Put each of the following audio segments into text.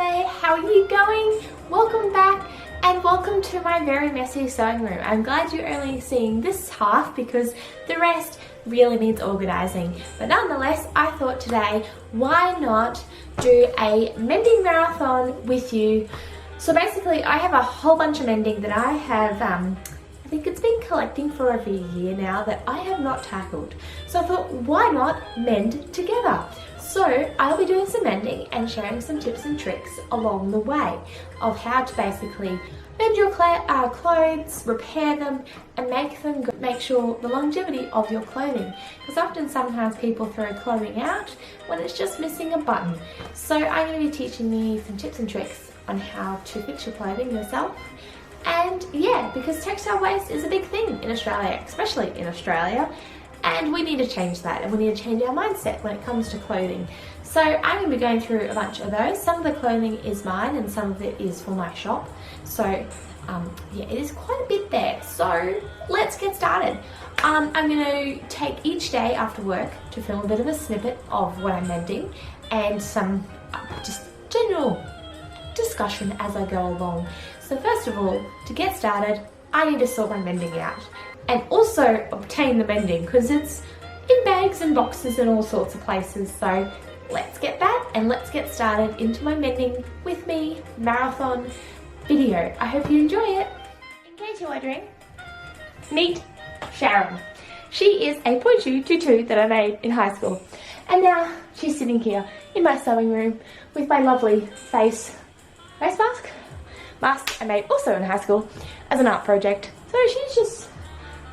there, how are you going? Welcome back and welcome to my very messy sewing room. I'm glad you're only seeing this half because the rest really needs organising. But nonetheless, I thought today, why not do a mending marathon with you? So basically, I have a whole bunch of mending that I have, I think it's been collecting for over a year now that I have not tackled. So I thought, why not mend together? So I'll be doing some mending and sharing some tips and tricks along the way of how to basically mend your clothes, repair them, and make sure the longevity of your clothing. Because often sometimes people throw clothing out when it's just missing a button. So I'm going to be teaching you some tips and tricks on how to fix your clothing yourself. And yeah, because textile waste is a big thing in Australia, especially in Australia. And we need to change that, and we need to change our mindset when it comes to clothing. So I'm going to be going through a bunch of those. Some of the clothing is mine and some of it is for my shop. So yeah, it is quite a bit there. So let's get started. I'm going to take each day after work to film a bit of a snippet of what I'm mending and some just general discussion as I go along. So first of all, to get started, I need to sort my mending out. And also obtain the mending because it's in bags and boxes and all sorts of places. So let's get that and let's get started into my mending with me marathon video. I hope you enjoy it. In case you're wondering, meet Sharon. She is a pointu tutu that I made in high school. And now she's sitting here in my sewing room with my lovely face mask I made also in high school as an art project. So she's just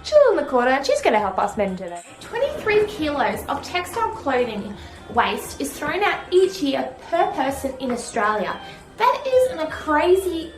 chill in the corner and she's going to help us mend today. 23 kilos of textile clothing waste is thrown out each year per person in Australia. That is a crazy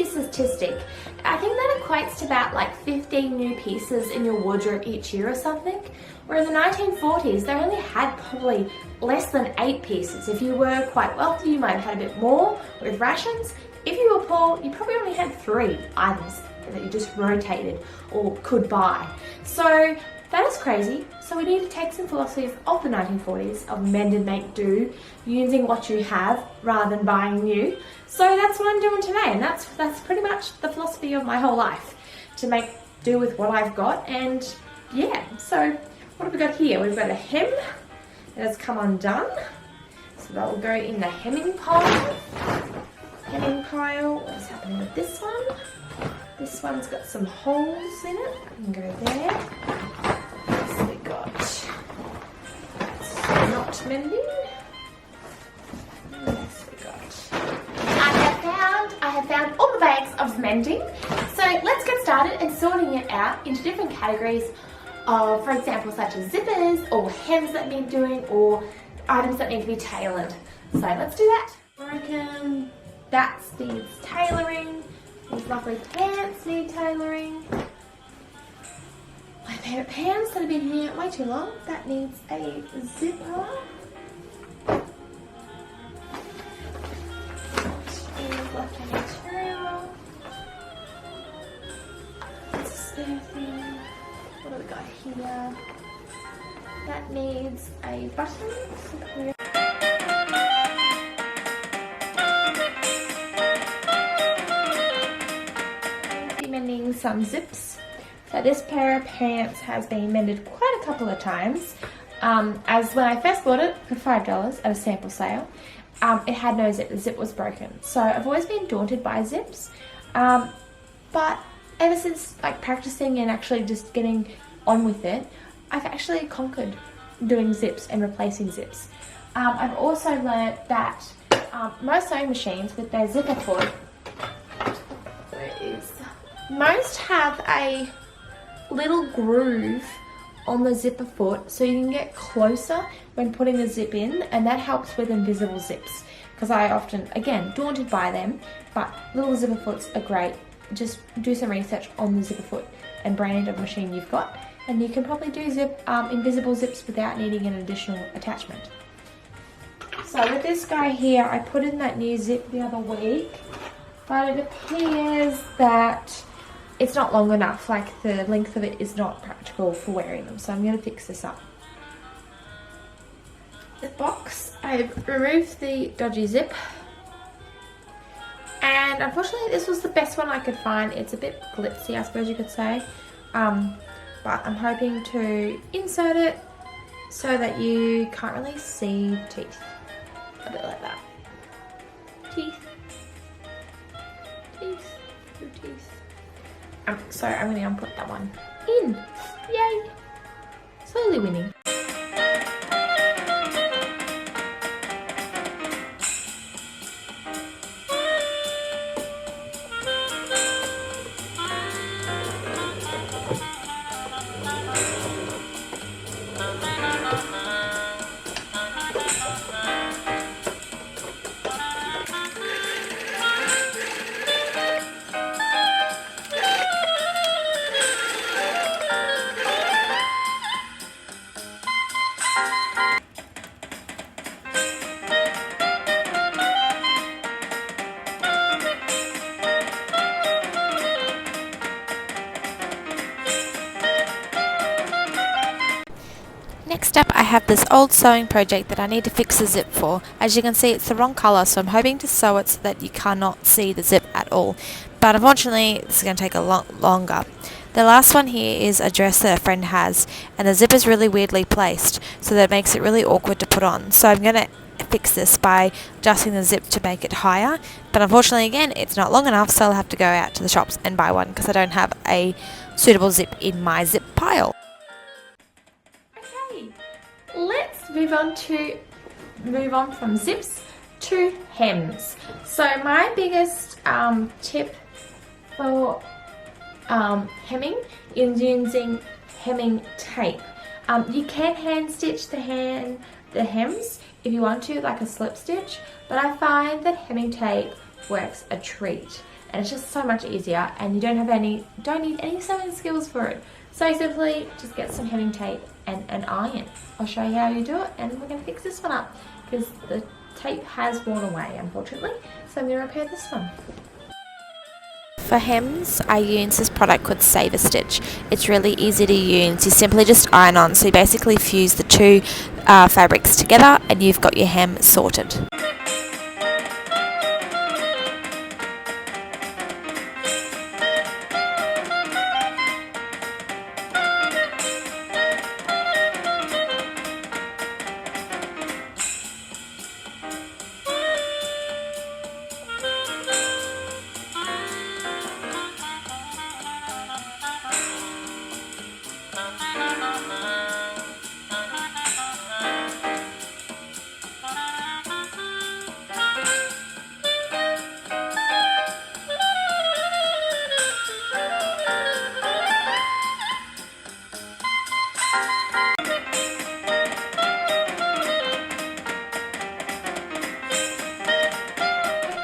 statistic. I think that equates to about like 15 new pieces in your wardrobe each year or something. Where in the 1940s, they only had probably less than 8 pieces. If you were quite wealthy, you might have had a bit more with rations. If you were poor, you probably only had 3 items that you just rotated or could buy. So that is crazy. So we need to take some philosophies of the 1940s of mend and make do, using what you have rather than buying new. So that's what I'm doing today, and that's pretty much the philosophy of my whole life, to make do with what I've got. And yeah, so what have we got here? We've got a hem that has come undone, so that will go in the hemming pile. What is happening with this one? This one's got some holes in it. I can go there. So we got not mending. Yes, we got. I have found all the bags of mending. So let's get started and sorting it out into different categories of, for example, such as zippers or hems that need doing or items that need to be tailored. So let's do that. Broken. That needs tailoring. These lovely pants need tailoring. My pair of pants that have been here way too long. That needs a zipper. And left-hand material. That's a spare thing. What do we got here? That needs a button. Mending some zips. So this pair of pants has been mended quite a couple of times. As when I first bought it for $5 at a sample sale, it had no zip. The zip was broken. So I've always been daunted by zips, but ever since like practicing and actually just getting on with it, I've actually conquered doing zips and replacing zips. I've also learned that most sewing machines with their zipper foot, most have a little groove on the zipper foot so you can get closer when putting the zip in, and that helps with invisible zips because I often, again, daunted by them, but little zipper foots are great. Just do some research on the zipper foot and brand of machine you've got, and you can probably do invisible zips without needing an additional attachment. So with this guy here, I put in that new zip the other week, but it appears that it's not long enough, like the length of it is not practical for wearing them, so I'm going to fix this up. The box, I've removed the dodgy zip And unfortunately this was the best one I could find. It's a bit glitzy, I suppose you could say. But I'm hoping to insert it so that you can't really see the teeth. A bit like that. Teeth. Teeth. Your teeth. So I'm going to put that one in. Yay! Slowly winning. Next up, I have this old sewing project that I need to fix the zip for. As you can see, it's the wrong colour, so I'm hoping to sew it so that you cannot see the zip at all. But unfortunately, this is going to take a lot longer. The last one here is a dress that a friend has, and the zip is really weirdly placed, so that makes it really awkward to put on. So I'm going to fix this by adjusting the zip to make it higher, but unfortunately again, it's not long enough, so I'll have to go out to the shops and buy one because I don't have a suitable zip in my zip pile. Let's move on from zips to hems. So my biggest tip for hemming is using hemming tape. You can hand stitch the hems if you want to, like a slip stitch, but I find that hemming tape works a treat, and it's just so much easier, and you don't need any sewing skills for it. So simply just get some hemming tape and an iron. I'll show you how you do it, and we're going to fix this one up because the tape has worn away, unfortunately. So I'm going to repair this one. For hems, I use this product called Save a Stitch. It's really easy to use. You simply just iron on. So you basically fuse the two fabrics together, and you've got your hem sorted.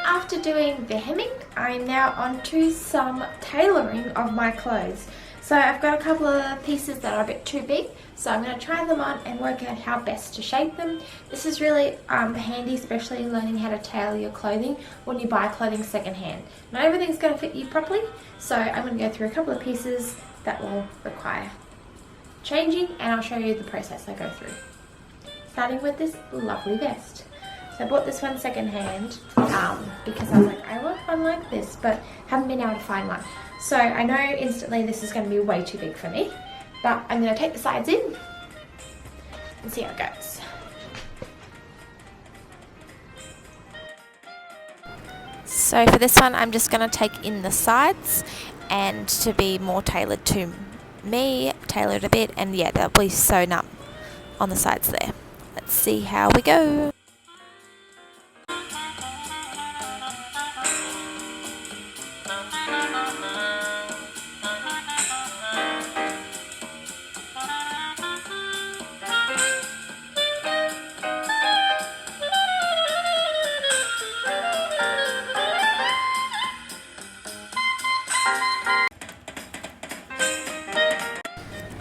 After doing the hemming, I'm now on to some tailoring of my clothes. So I've got a couple of pieces that are a bit too big, so I'm going to try them on and work out how best to shape them. This is really handy, especially learning how to tailor your clothing when you buy clothing secondhand. Not everything's going to fit you properly, so I'm going to go through a couple of pieces that will require changing, and I'll show you the process I go through. Starting with this lovely vest. So I bought this one secondhand because I was like, I want one like this, but haven't been able to find one. So I know instantly this is going to be way too big for me, but I'm going to take the sides in and see how it goes. So for this one, I'm just going to take in the sides, and to be more tailored to me, tailor it a bit, and yeah, they'll be sewn up on the sides there. Let's see how we go.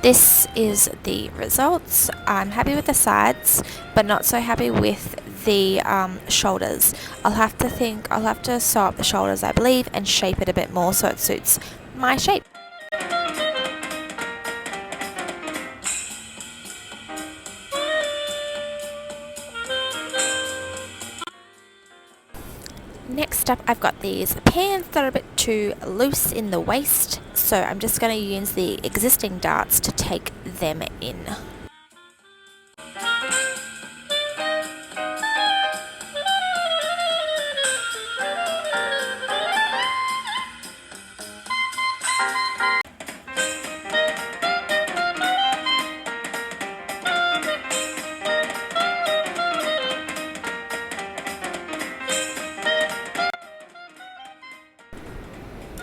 This is the results. I'm happy with the sides, but not so happy with the shoulders. I'll have to sew up the shoulders, I believe, and shape it a bit more so it suits my shape. Next up, I've got these pants that are a bit too loose in the waist, so I'm just going to use the existing darts to take them in.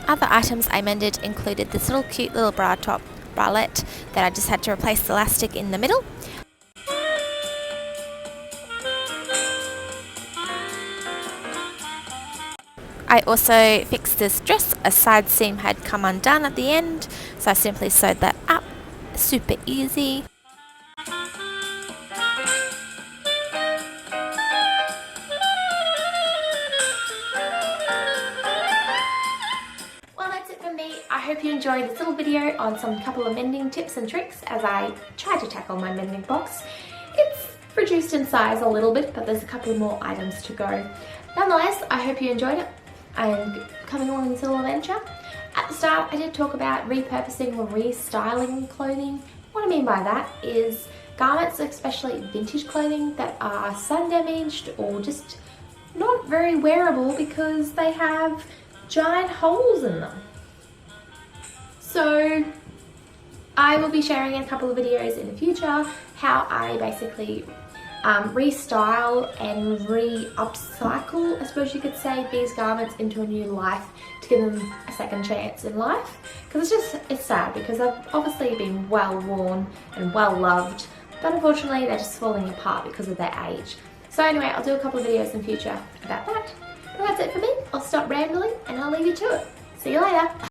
Other items I mended included this little cute little bra top bralette that I just had to replace the elastic in the middle. I also fixed this dress. A side seam had come undone at the end, so I simply sewed that up. Super easy. I hope you enjoyed this little video on some couple of mending tips and tricks as I try to tackle my mending box. It's reduced in size a little bit, but there's a couple more items to go. Nonetheless, I hope you enjoyed it and coming along in this little adventure. At the start, I did talk about repurposing or restyling clothing. What I mean by that is garments, especially vintage clothing, that are sun damaged or just not very wearable because they have giant holes in them. So I will be sharing in a couple of videos in the future how I basically restyle and upcycle, I suppose you could say, these garments into a new life to give them a second chance in life. Because it's sad because they've obviously been well worn and well loved, but unfortunately they're just falling apart because of their age. So anyway, I'll do a couple of videos in future about that. But that's it for me. I'll stop rambling and I'll leave you to it. See you later.